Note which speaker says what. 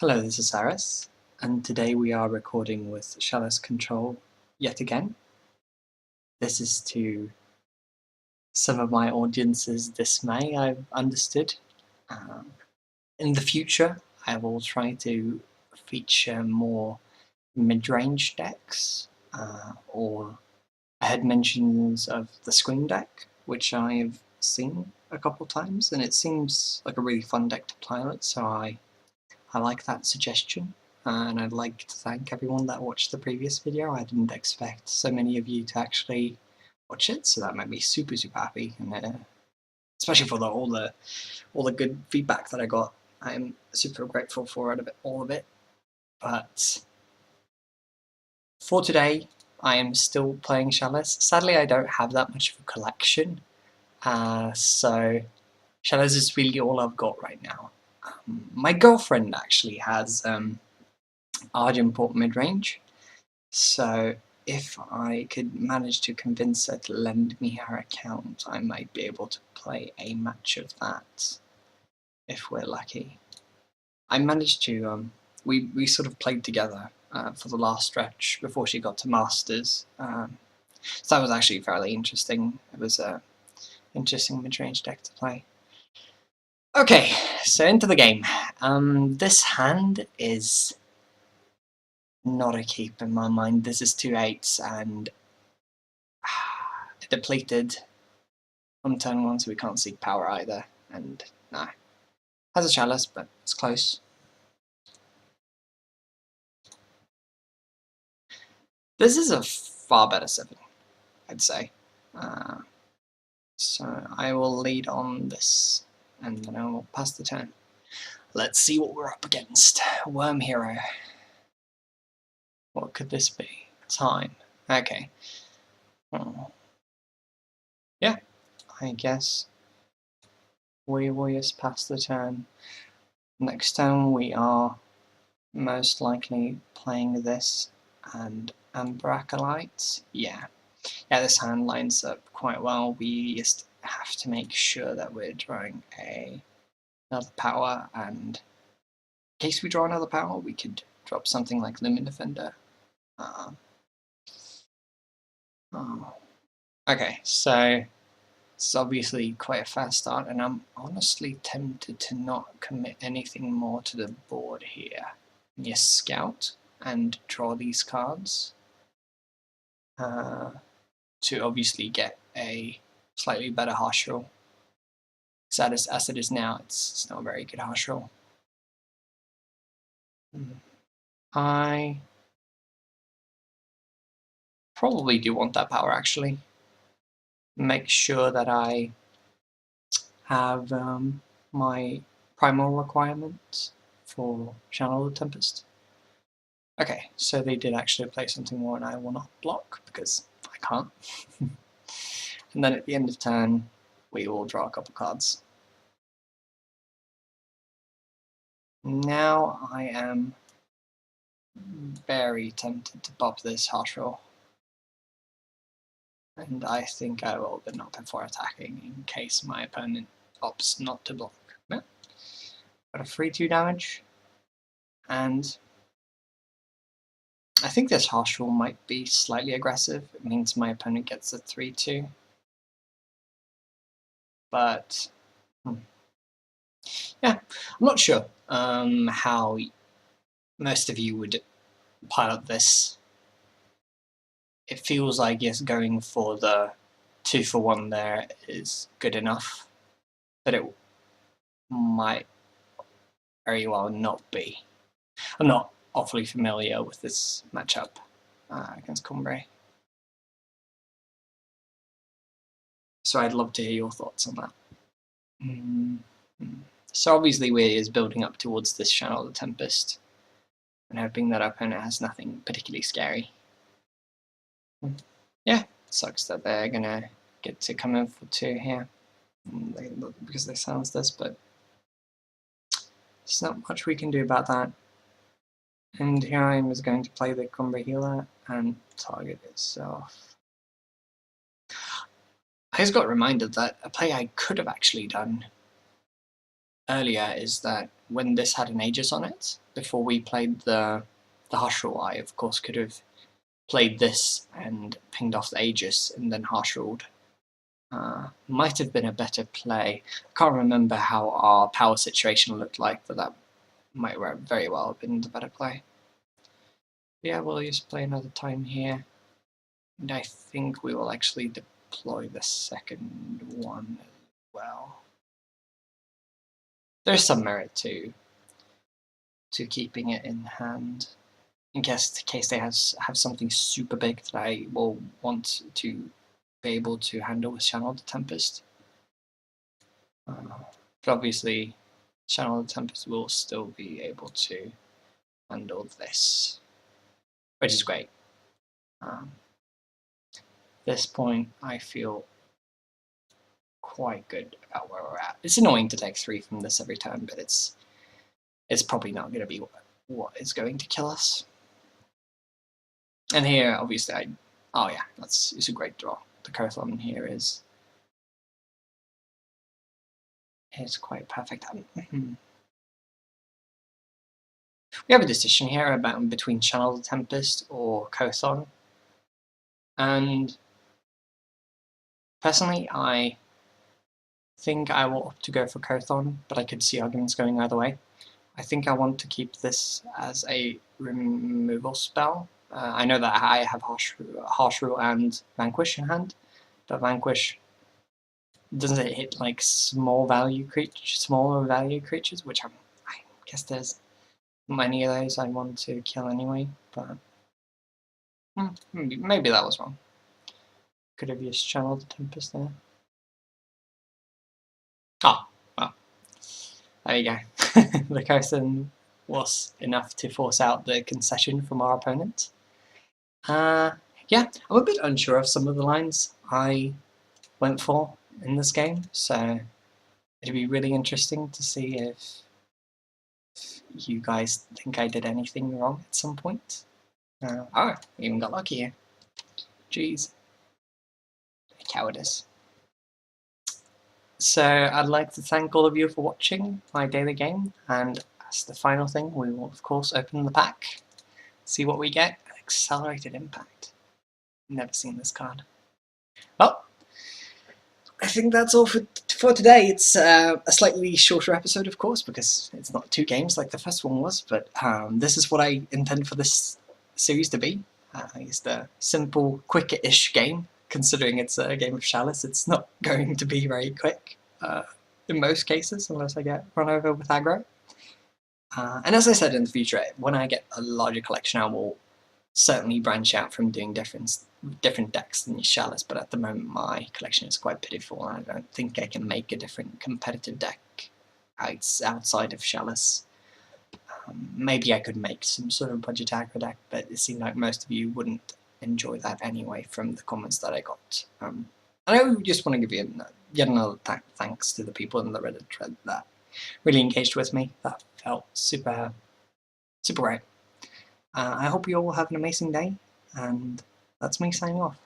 Speaker 1: Hello, this is Saris, and today we are recording with Chalice Control yet again. This is to some of my audience's dismay, I've understood. In the future, I will try to feature more mid-range decks, or I had mentions of the Scream deck, which I've seen a couple times, and it seems like a really fun deck to pilot, so I like that suggestion, and I'd like to thank everyone that watched the previous video. I didn't expect so many of you to actually watch it, so that made me super happy, and especially for all the good feedback that I got. I'm super grateful for all of it. But for today, I am still playing Chalice. Sadly, I don't have that much of a collection, so Chalice is really all I've got right now. My girlfriend actually has Argenport mid-range, so if I could manage to convince her to lend me her account, I might be able to play a match of that, if we're lucky. I managed to, we sort of played together for the last stretch before she got to Masters, so that was actually fairly interesting. It was an interesting mid-range deck to play. Okay, so into the game. This hand is not a keep in my mind. This is 2 8s and depleted on turn 1, so we can't seek power either. And no, has a Chalice, but it's close. This is a far better 7, I'd say. So I will lead on this, and then I will pass the turn. Let's see what we're up against. Worm Hero. What could this be? Time. Okay. Oh. Yeah, I guess we will just pass the turn. Next turn we are most likely playing this and Amber Acolyte. Yeah, this hand lines up quite well. We just have to make sure that we're drawing another power, and in case we draw another power, we could drop something like Limit Defender. Okay, so it's obviously quite a fast start, and I'm honestly tempted to not commit anything more to the board here. Just scout and draw these cards to obviously get a slightly better harsh roll. Because as it is now, it's not a very good harsh roll. I probably do want that power, actually. Make sure that I have my primal requirements for Channel the Tempest. Okay, so they did actually play something more, and I will not block because I can't. And then at the end of turn, we will draw a couple cards. Now I am very tempted to pop this harsh roll, and I think I will, but not before attacking, in case my opponent opts not to block. No. Got a 3/2 damage, and I think this harsh roll might be slightly aggressive. It means my opponent gets a 3/2. But yeah, I'm not sure how most of you would pilot this. It feels like, yes, going for the 2-for-1 there is good enough, but it might very well not be. I'm not awfully familiar with this matchup against Cumbre, so I'd love to hear your thoughts on that. So obviously we're building up towards this Channel the Tempest, and hoping that our opponent has nothing particularly scary. Yeah, sucks that they're gonna get to come in for 2 here because they silenced this, but there's not much we can do about that. And here I am going to play the Cumbre Healer and target itself. I just got reminded that a play I could have actually done earlier is that when this had an Aegis on it, before we played the Harsh Rule, I of course could have played this and pinged off the Aegis and then Harsh Ruled. Might have been a better play. I can't remember how our power situation looked like, but that might very well have been the better play. Yeah, we'll just play another time here. And I think we will actually deploy the second one as well. There's some merit to keeping it in hand, in case they have something super big that I will want to be able to handle with Channel the Tempest. But obviously, Channel the Tempest will still be able to handle this, which is great. This point, I feel quite good about where we're at. It's annoying to take 3 from this every time, but it's probably not going to be what is going to kill us. And here, obviously, oh yeah, it's a great draw. The Kothon here is quite perfect. We have a decision here about between Channel the Tempest or Kothon, and personally, I think I will opt to go for Kothon, but I could see arguments going either way. I think I want to keep this as a removal spell. I know that I have Harsh Rule and Vanquish in hand, but Vanquish doesn't hit like smaller value creatures, which I guess there's many of those I want to kill anyway. But maybe that was wrong. Could have just channeled the Tempest there. Oh, well, there you go. The Kothon was enough to force out the concession from our opponent. Yeah, I'm a bit unsure of some of the lines I went for in this game, so it'd be really interesting to see if you guys think I did anything wrong at some point. Oh, we even got lucky here. Jeez. Cowardice. So I'd like to thank all of you for watching my daily game, and as the final thing, we will of course open the pack, see what we get. Accelerated Impact. Never seen this card. Well, I think that's all for today. It's a slightly shorter episode, of course, because it's not 2 games like the first one was, but this is what I intend for this series to be. It's the simple, quicker-ish game. Considering it's a game of Chalice, it's not going to be very quick in most cases, unless I get run over with aggro. And as I said in the future, when I get a larger collection, I will certainly branch out from doing different decks than Chalice, but at the moment my collection is quite pitiful, and I don't think I can make a different competitive deck outside of Chalice. Maybe I could make some sort of budget aggro deck, but it seemed like most of you wouldn't enjoy that anyway from the comments that I got. And I just want to give you yet another thanks to the people in the Reddit thread that really engaged with me. That felt super great. I hope you all have an amazing day, and that's me signing off.